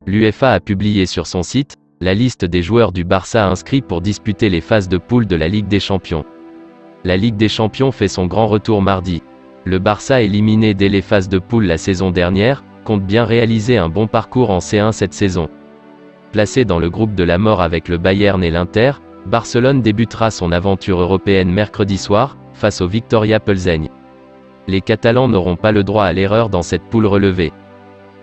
L'UEFA a publié sur son site la liste des joueurs du Barça inscrits pour disputer les phases de poule de la Ligue des Champions. La Ligue des Champions fait son grand retour mardi. Le Barça, éliminé dès les phases de poule la saison dernière, compte bien réaliser un bon parcours en C1 cette saison. Placé dans le groupe de la mort avec le Bayern et l'Inter, Barcelone débutera son aventure européenne mercredi soir, face au Victoria Plzeň. Les Catalans n'auront pas le droit à l'erreur dans cette poule relevée.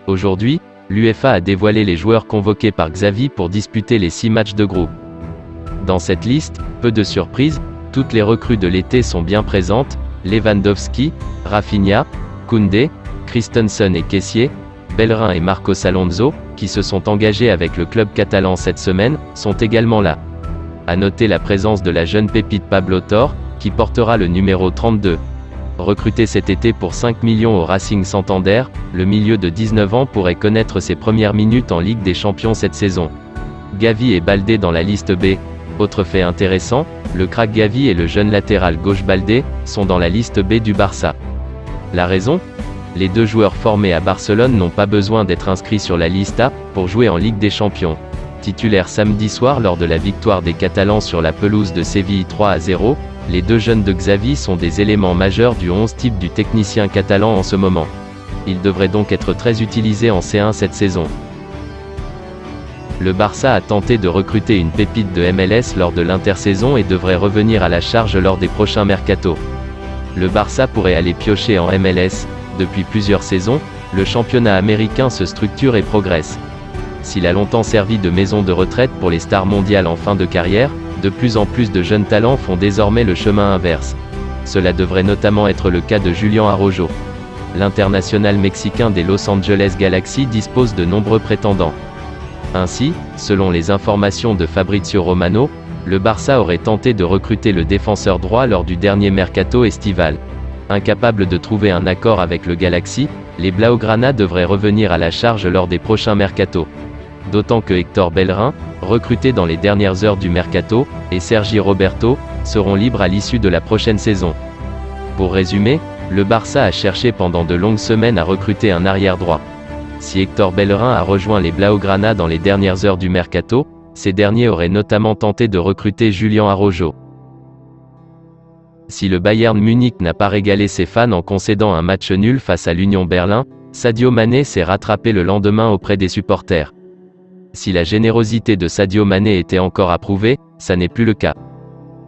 Aujourd'hui, l'UEFA a dévoilé les joueurs convoqués par Xavi pour disputer les 6 matchs de groupe. Dans cette liste, peu de surprises, toutes les recrues de l'été sont bien présentes: Lewandowski, Rafinha, Koundé, Christensen et Kessié, Bellerin et Marcos Alonso, qui se sont engagés avec le club catalan cette semaine, sont également là. À noter la présence de la jeune pépite Pablo Torre, qui portera le numéro 32. Recruté cet été pour 5 millions au Racing Santander, le milieu de 19 ans pourrait connaître ses premières minutes en Ligue des Champions cette saison. Gavi et Baldé dans la liste B. Autre fait intéressant, le crack Gavi et le jeune latéral gauche Baldé sont dans la liste B du Barça. La raison ? Les deux joueurs formés à Barcelone n'ont pas besoin d'être inscrits sur la liste A pour jouer en Ligue des Champions. Titulaires samedi soir lors de la victoire des Catalans sur la pelouse de Séville 3-0, les deux jeunes de Xavi sont des éléments majeurs du 11 type du technicien catalan en ce moment. Ils devraient donc être très utilisés en C1 cette saison. Le Barça a tenté de recruter une pépite de MLS lors de l'intersaison et devrait revenir à la charge lors des prochains mercatos. Le Barça pourrait aller piocher en MLS. Depuis plusieurs saisons, le championnat américain se structure et progresse. S'il a longtemps servi de maison de retraite pour les stars mondiales en fin de carrière, de plus en plus de jeunes talents font désormais le chemin inverse. Cela devrait notamment être le cas de Julián Araujo. L'international mexicain des Los Angeles Galaxy dispose de nombreux prétendants. Ainsi, selon les informations de Fabrizio Romano, le Barça aurait tenté de recruter le défenseur droit lors du dernier mercato estival. Incapable de trouver un accord avec le Galaxy, les Blaugrana devraient revenir à la charge lors des prochains mercatos. D'autant que Héctor Bellerin, recruté dans les dernières heures du mercato, et Sergi Roberto, seront libres à l'issue de la prochaine saison. Pour résumer, le Barça a cherché pendant de longues semaines à recruter un arrière droit. Si Héctor Bellerin a rejoint les Blaugrana dans les dernières heures du mercato, ces derniers auraient notamment tenté de recruter Julián Araujo. Si le Bayern Munich n'a pas régalé ses fans en concédant un match nul face à l'Union Berlin, Sadio Mané s'est rattrapé le lendemain auprès des supporters. Si la générosité de Sadio Mané était encore approuvée, ça n'est plus le cas.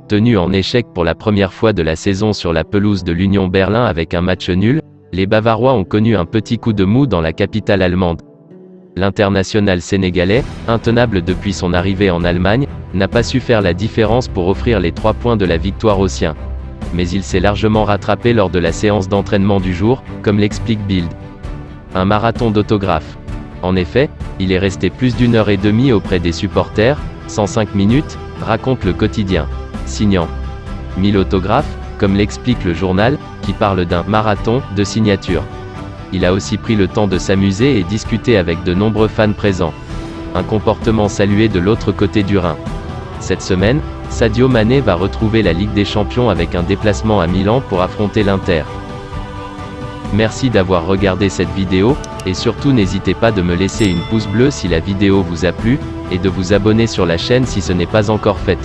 Tenu en échec pour la première fois de la saison sur la pelouse de l'Union Berlin avec un match nul, les Bavarois ont connu un petit coup de mou dans la capitale allemande. L'international sénégalais, intenable depuis son arrivée en Allemagne, n'a pas su faire la différence pour offrir les 3 points de la victoire aux siens. Mais il s'est largement rattrapé lors de la séance d'entraînement du jour, comme l'explique Bild. Un marathon d'autographes. En effet, il est resté plus d'1 heure et demie auprès des supporters, 105 minutes, raconte le quotidien. Signant 1000 autographes, comme l'explique le journal, qui parle d'un marathon de signature. Il a aussi pris le temps de s'amuser et discuter avec de nombreux fans présents. Un comportement salué de l'autre côté du Rhin. Cette semaine, Sadio Mané va retrouver la Ligue des Champions avec un déplacement à Milan pour affronter l'Inter. Merci d'avoir regardé cette vidéo, et surtout n'hésitez pas de me laisser une pouce bleue si la vidéo vous a plu, et de vous abonner sur la chaîne si ce n'est pas encore fait.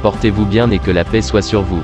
Portez-vous bien et que la paix soit sur vous.